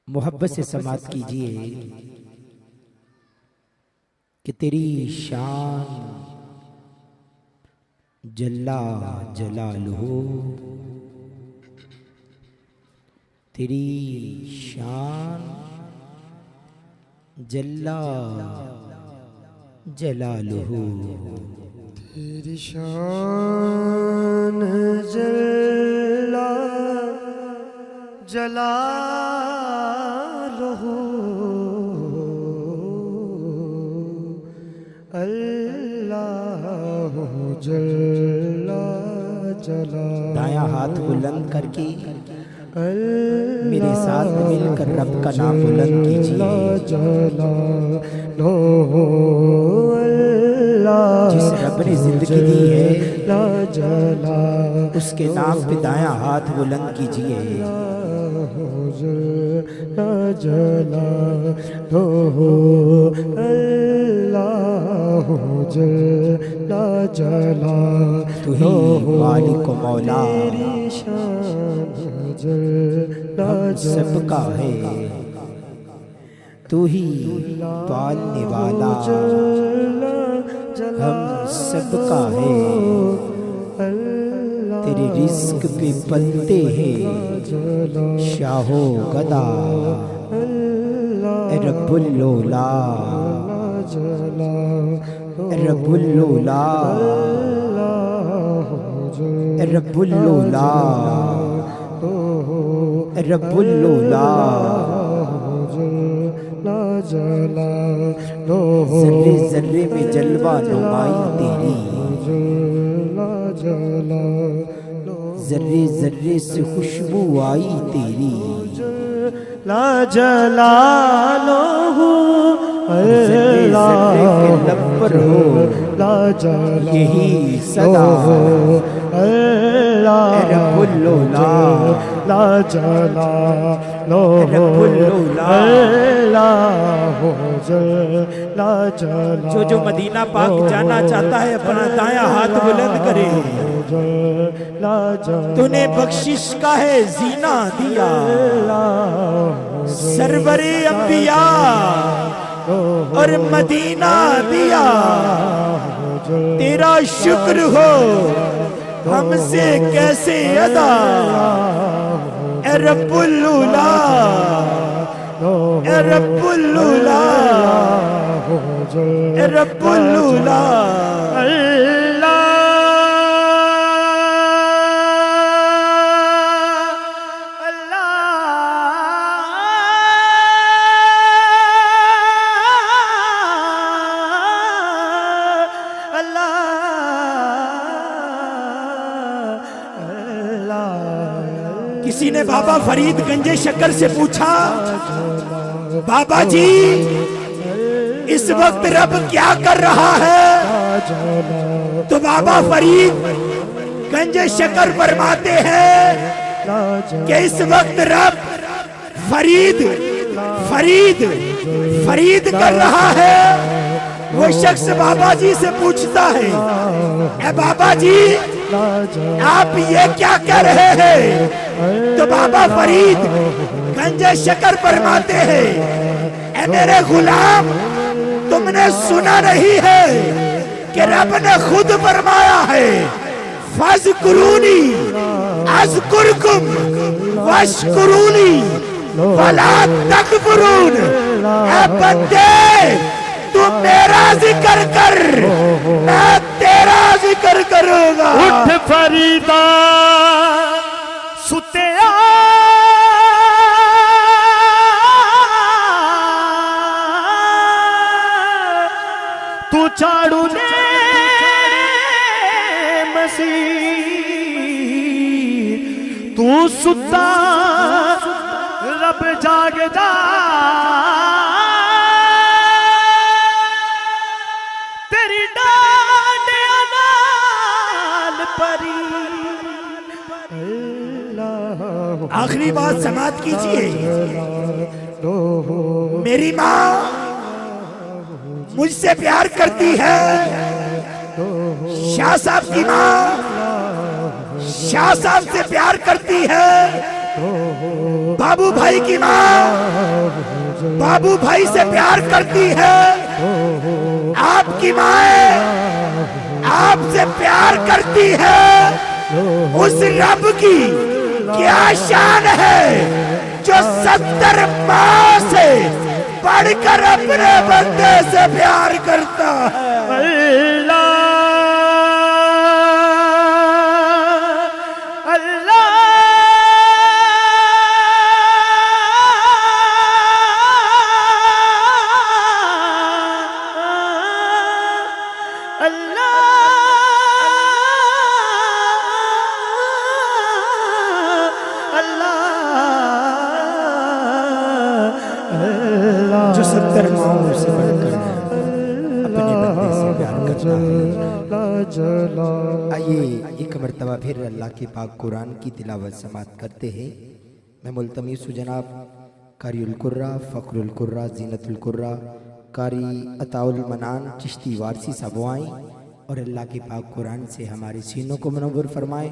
मोहब्बत से समात कीजिए कि तेरी शान जल्ला जलालुहू, तेरी शान जल्ला जलालुहू, तेरी शान जल्ला जलालुहू, अल्लाह जल्ला जलालुहू। दायां हाथ बुलंद करके मेरे साथ मिलकर रब का नाम बुलंद कीजिए। जिस रब ने जिंदगी दी है उसके नाम पे दायां हाथ बुलंद कीजिए। तू ही मालिक मौला हम सबका है, तू ही पालने वाला हम सबका है। तेरे रिस्क पे पलते हैं शाहो गदा रब्बुल लौला, रब्बुल लौला, रब्बुल लौला, रब्बुल लौला। जर्रे जर्रे में जलवा नुमाई तेरी, जर्रे जर्रे से खुशबू आई तेरी। ला जलालुहू अल्लाह के लब पर हो ला जलालुहू यही सदा अल्लाह रब्बुल लौला, ला जलालुहू रब्बुल लौला। जो जो मदीना पाक जाना चाहता है अपना दायां हाथ बुलंद करे। तूने बख्शिश का है जीना दिया, सरवरे अंबिया और मदीना दिया। तेरा शुक्र हो हमसे कैसे अदा ए रब्बुल लौला, ए रब्बुल लौला, ए रब्बुल लौला। किसी ने बाबा फरीद गंजे शक्कर से पूछा, बाबा जी इस वक्त रब क्या कर रहा है? तो बाबा फरीद गंजे शक्कर फरमाते हैं कि इस वक्त रब फरीद फरीद फरीद कर रहा है। वो शख्स बाबा जी से पूछता है, ए बाबा जी आप ये क्या कह रहे हैं? तो बाबा फरीद गंजे शक्कर फरमाते हैं, ए मेरे गुलाम तुमने सुना नहीं है कि रब ने खुद फरमाया है फज़कुरूनी अज़कुरकुम वश्कुरूनी वला तकफुरून। ए बंदे तू मेरा जिक्र कर मैं तेरा जिक्र करूंगा। उठ फरीदा सुतिया तू झाड़ू ने मसीह तू सुता रब जागदा तेरी डांडिया नाल परी। आखिरी बात समाप्त कीजिए। मेरी माँ मुझसे प्यार करती है, शाह साहब की माँ शाह साहब से प्यार करती है, बाबू भाई की माँ बाबू भाई से प्यार करती है, आपकी माँ आपसे प्यार करती है। उस रब की क्या शान है जो 70 माँ से बढ़कर अपने बंदे से प्यार करता है। जो 70 माओं से बढ़कर अपने बंदे से प्यार करता है। आइए एक मरतबा फिर अल्लाह के पाक कुरान की तिलावत समात करते हैं। मैं मुल्तमीस हूँ जनाब कारिउल कुर्रा फ़ख्रुल कुर्रा ज़ीनतुल कुर्रा कारी अताउल मनान चिश्ती वारसी सबवाई, और अल्लाह के पाक कुरान से हमारे सीनों को मुनव्वर फरमाए।